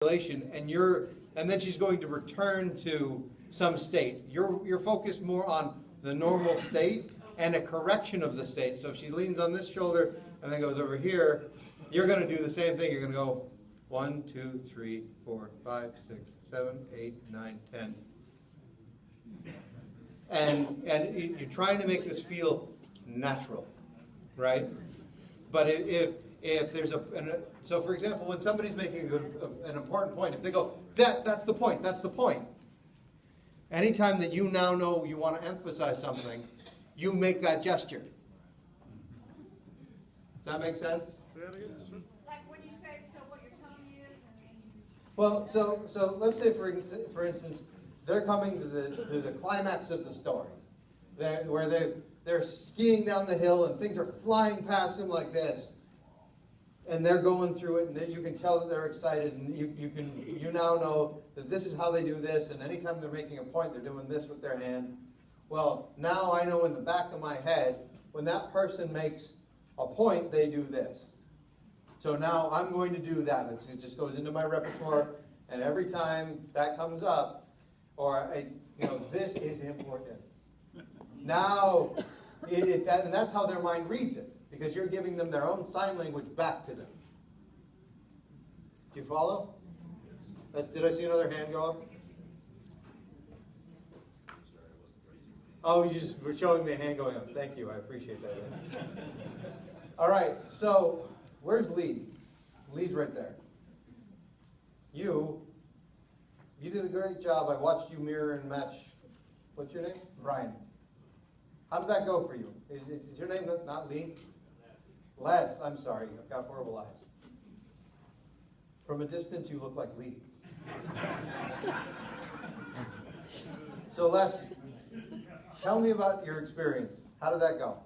and then she's going to return to some state. You're focused more on the normal state and a correction of the state. So if she leans on this shoulder and then goes over here, you're going to do the same thing. You're going to go 1, 2, 3, 4, 5, 6, 7, 8, 9, 10. And you're trying to make this feel natural, right? But if there's so for example, when somebody's making an important point, if they go, that's the point, that's the point. Anytime that you now know you want to emphasize something, you make that gesture. Does that make sense? Like when you say, so what you're telling me is, well, so let's say for instance, they're coming to the climax of the story, where they're skiing down the hill and things are flying past them like this, and they're going through it, and then you can tell that they're excited, and you now know that this is how they do this, and anytime they're making a point, they're doing this with their hand. Well, now I know in the back of my head, when that person makes a point, they do this. So now I'm going to do that. It just goes into my repertoire, and every time that comes up, this is important. Now, and that's how their mind reads it, because you're giving them their own sign language back to them. Do you follow? Did I see another hand go up? Oh, you just were showing me a hand going up. Thank you, I appreciate that. All right, so where's Lee? Lee's right there. You did a great job. I watched you mirror and match. What's your name? Brian. How did that go for you? Is your name not Lee? Les. I'm sorry. I've got horrible eyes. From a distance, you look like Lee. So Les, tell me about your experience. How did that go?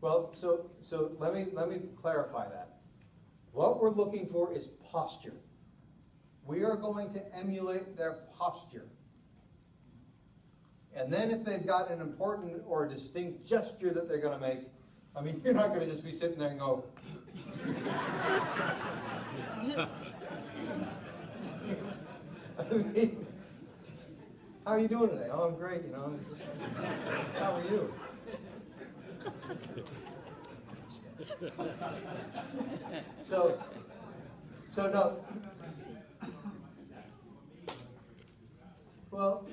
Well, so let me clarify that. What we're looking for is posture. We are going to emulate their posture. And then if they've got an important or distinct gesture that they're going to make, I mean, you're not going to just be sitting there and go, I mean, how are you doing today? Oh, I'm great, how are you? So no. Well,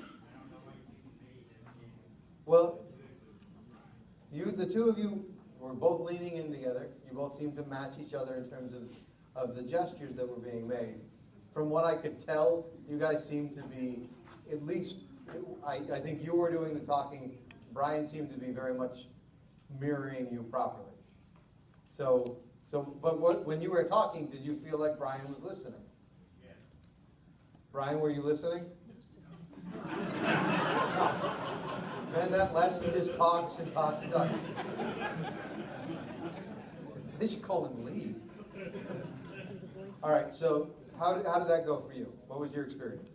the two of you were both leaning in together. You both seemed to match each other in terms of the gestures that were being made. From what I could tell, you guys seemed to be, at least, I think you were doing the talking. Brian seemed to be very much mirroring you properly. But when you were talking, did you feel like Brian was listening? Yeah. Brian, were you listening? Man, that lesson just talks and talks and talks. They should call him Lee. All right, so how did that go for you? What was your experience?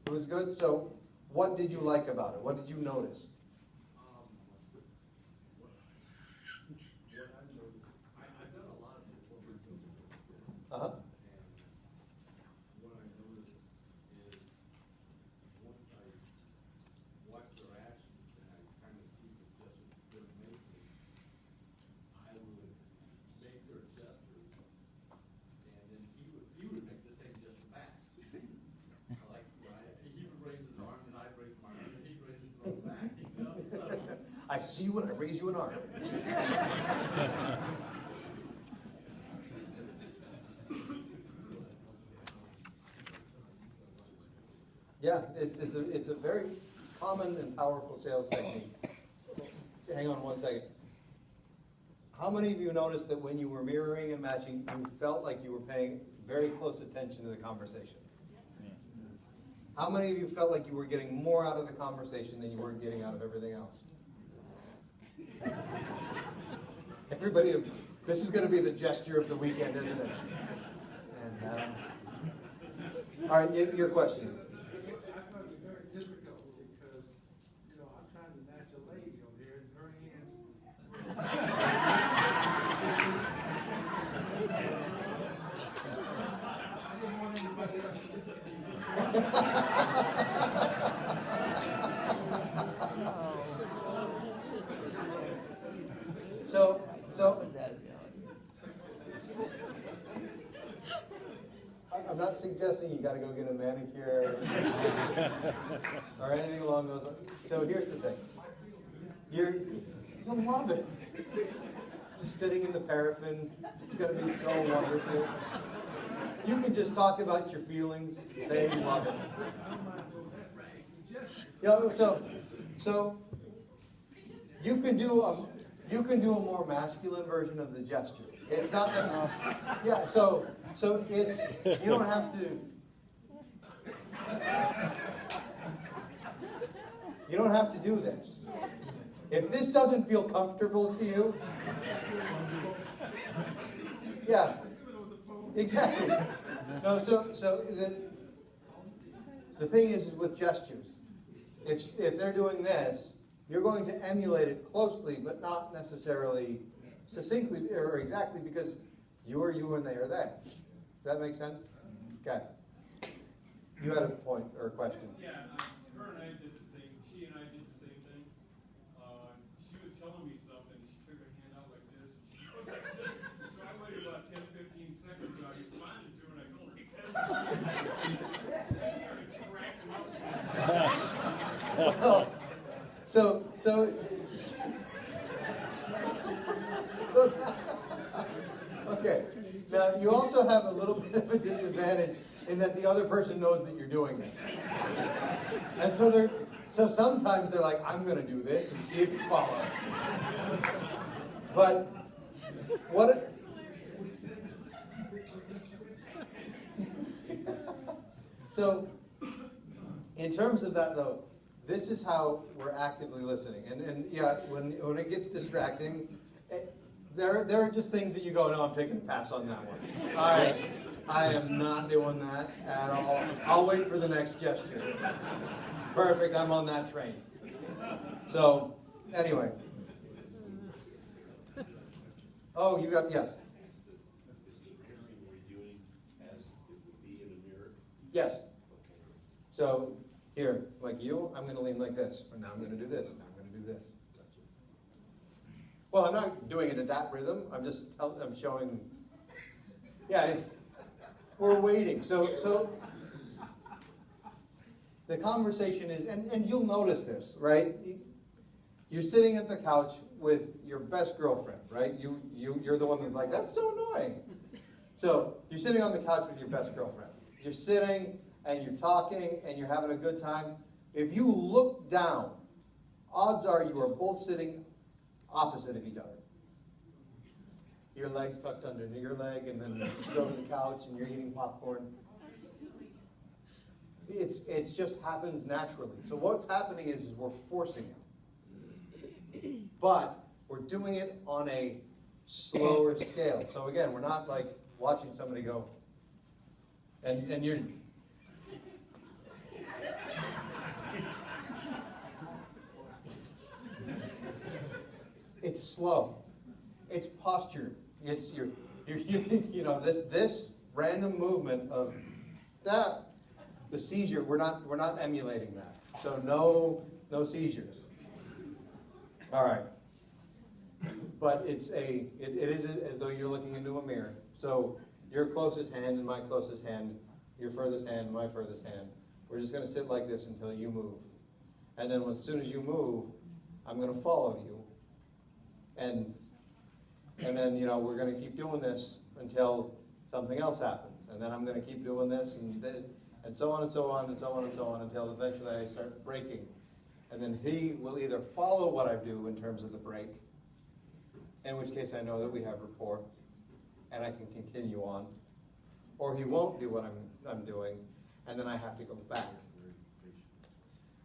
It was good. So what did you like about it? What did you notice? Uh-huh. And what I noticed is once I watch their actions and I kind of see the gestures they're making, I would make their gestures, and then he would make the same gesture back. Like Brian, he would raise his arm and I'd raise my arm and he'd raise his arm back. So I see you when I raise you an arm. Yeah, it's a very common and powerful sales technique. Hang on one second. How many of you noticed that when you were mirroring and matching, you felt like you were paying very close attention to the conversation? How many of you felt like you were getting more out of the conversation than you were getting out of everything else? Everybody, this is going to be the gesture of the weekend, isn't it? And All right, your question. I find it very difficult because, I'm trying to match a lady over here and her hands. I didn't want anybody else to So, I'm not suggesting you gotta go get a manicure or anything along those lines. So here's the thing. You'll love it. Just sitting in the paraffin, it's gonna be so wonderful. You can just talk about your feelings. They love it. Yeah, so you can do a more masculine version of the gesture. It's not necessarily, yeah. So it's, you don't have to. You don't have to do this. If this doesn't feel comfortable to you, yeah, exactly. No, so the thing is with gestures, if they're doing this, you're going to emulate it closely, but not necessarily succinctly or exactly, because you are you and they are they. Does that make sense? Okay. You had a point or a question. Yeah, her and I did the same. She and I did the same thing. She was telling me something. She took her hand out like this. And she goes like this. So I waited about 10, 15 seconds. And I responded to her, and I go like this. She started cracking up. Well, so okay. Now you also have a little bit of a disadvantage in that the other person knows that you're doing this, and so sometimes they're like, "I'm going to do this and see if it follows." But what? So, in terms of that though, this is how we're actively listening. And yeah, when it gets distracting, there are just things that you go, no, I'm taking a pass on that one. I am not doing that at all. I'll wait for the next gesture. Perfect, I'm on that train. So, anyway. Oh, you got, yes. Yes. So, here, like you, I'm going to lean like this, and now I'm going to do this, and I'm going to do this. Well, I'm not doing it in that rhythm. I'm showing. Yeah, we're waiting. So the conversation is, and you'll notice this, right? You're sitting at the couch with your best girlfriend, right? You're the one that's like, that's so annoying. So you're sitting on the couch with your best girlfriend. You're sitting and you're talking and you're having a good time. If you look down, odds are you are both sitting opposite of each other. Your legs tucked under your leg, and then you sit over the couch and you're eating popcorn. It just happens naturally. So what's happening is we're forcing it. But we're doing it on a slower scale. So again, we're not like watching somebody go, and you're... It's slow. It's posture. It's this random movement of that. The seizure. We're not emulating that. So no seizures. All right. But it is as though you're looking into a mirror. So your closest hand and my closest hand, your furthest hand and my furthest hand. We're just going to sit like this until you move. And then as soon as you move, I'm going to follow you. And then, we're going to keep doing this until something else happens. And then I'm going to keep doing this and so on and so on and so on and so on until eventually I start breaking. And then he will either follow what I do in terms of the break, in which case I know that we have rapport and I can continue on, or he won't do what I'm doing, and then I have to go back.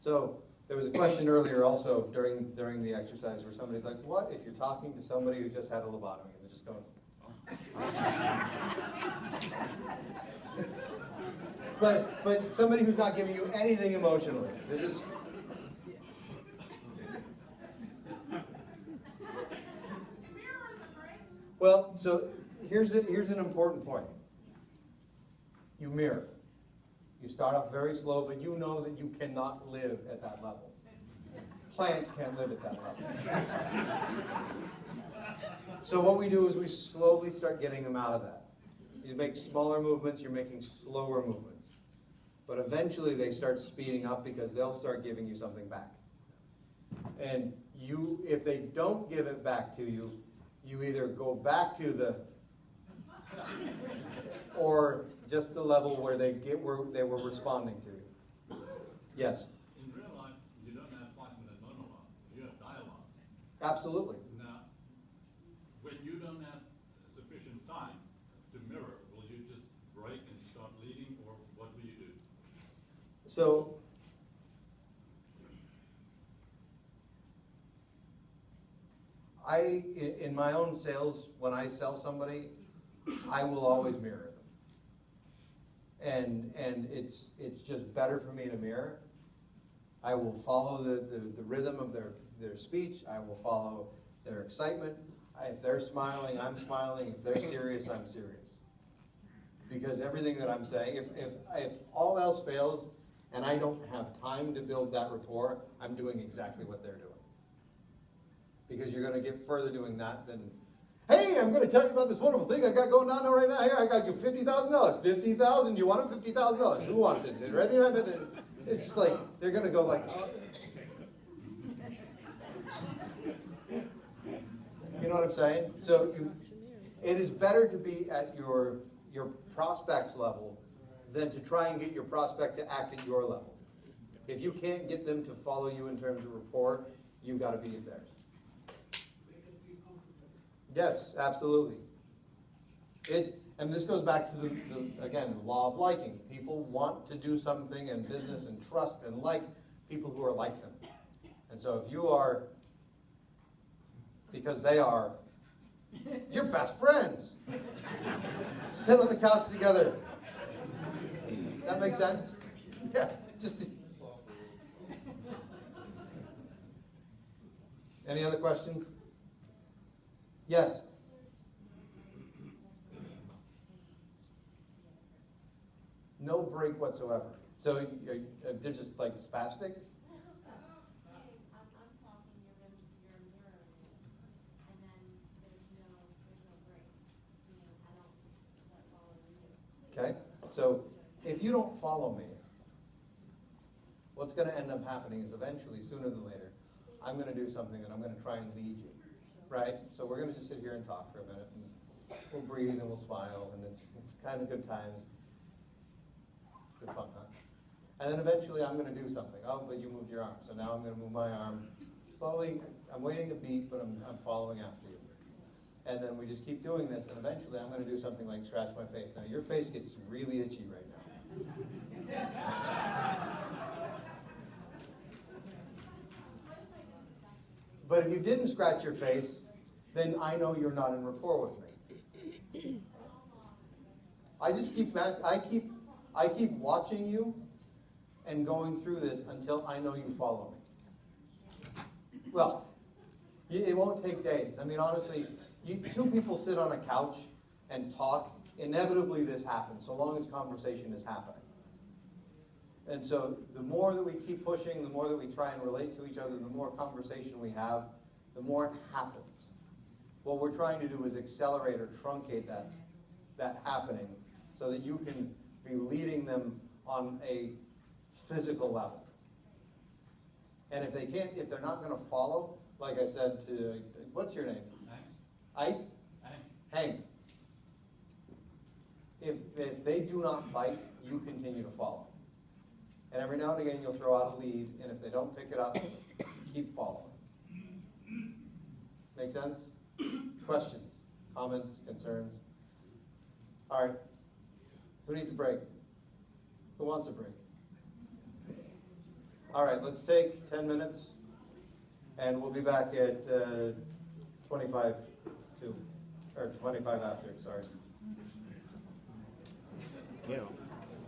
So there was a question earlier also during the exercise where somebody's like, what if you're talking to somebody who just had a lobotomy and they're just going, but somebody who's not giving you anything emotionally. They're just. Well, so here's an important point. You mirror. You start off very slow, but you know that you cannot live at that level. Plants can't live at that level. So what we do is we slowly start getting them out of that. You make smaller movements, you're making slower movements. But eventually they start speeding up because they'll start giving you something back. And if they don't give it back to you, you either go back to the, or just the level where they were responding to you. Yes? In real life, you don't have 5-minute monologue, you have dialogue. Absolutely. Now, when you don't have sufficient time to mirror, will you just break and start leading, or what will you do? So, in my own sales, when I sell somebody, I will always mirror them. And it's just better for me to mirror. I will follow the rhythm of their speech. I will follow their excitement. If they're smiling, I'm smiling. If they're serious, I'm serious. Because everything that I'm saying, if all else fails and I don't have time to build that rapport, I'm doing exactly what they're doing. Because you're going to get further doing that than, hey, I'm going to tell you about this wonderful thing I got going on right now. Here, I got you $50,000. $50,000. You want it? $50,000. Who wants it? Ready? It's just like they're going to go like, oh. You know what I'm saying? So it is better to be at your prospect's level than to try and get your prospect to act at your level. If you can't get them to follow you in terms of rapport, you've got to be at theirs. Yes, absolutely. And this goes back to again, the law of liking. People want to do something in business and trust and like people who are like them. And so if you are, because they are, you're best friends. Sit on the couch together. That makes sense? Yeah, just. Any other questions? Yes. No break whatsoever. So they're just like spastic? I'm talking, you're mirroring it, and then there's no break. I don't follow you. Okay, so if you don't follow me, what's going to end up happening is eventually, sooner than later, I'm going to do something and I'm going to try and lead you, right? So we're going to just sit here and talk for a minute, and we'll breathe and we'll smile, and it's kind of good times. Good fun, huh? And then eventually I'm going to do something. Oh, but you moved your arm, so now I'm going to move my arm. Slowly, I'm waiting a beat, but I'm following after you. And then we just keep doing this, and eventually I'm going to do something like scratch my face. Now, your face gets really itchy right now. But if you didn't scratch your face, then I know you're not in rapport with me. I keep watching you and going through this until I know you follow me. Well, it won't take days. I mean, honestly, two people sit on a couch and talk, inevitably this happens, so long as conversation is happening. And so the more that we keep pushing, the more that we try and relate to each other, the more conversation we have, the more it happens. What we're trying to do is accelerate or truncate that happening so that you can be leading them on a physical level. And if they're not going to follow, like I said to, what's your name? Hank. Ike? Hank. If they do not bite, you continue to follow. And every now and again you'll throw out a lead, and if they don't pick it up, keep following. Make sense? Questions, comments, concerns? All right. Who needs a break? Who wants a break? All right, let's take 10 minutes, and we'll be back at 25 after, sorry. Yeah.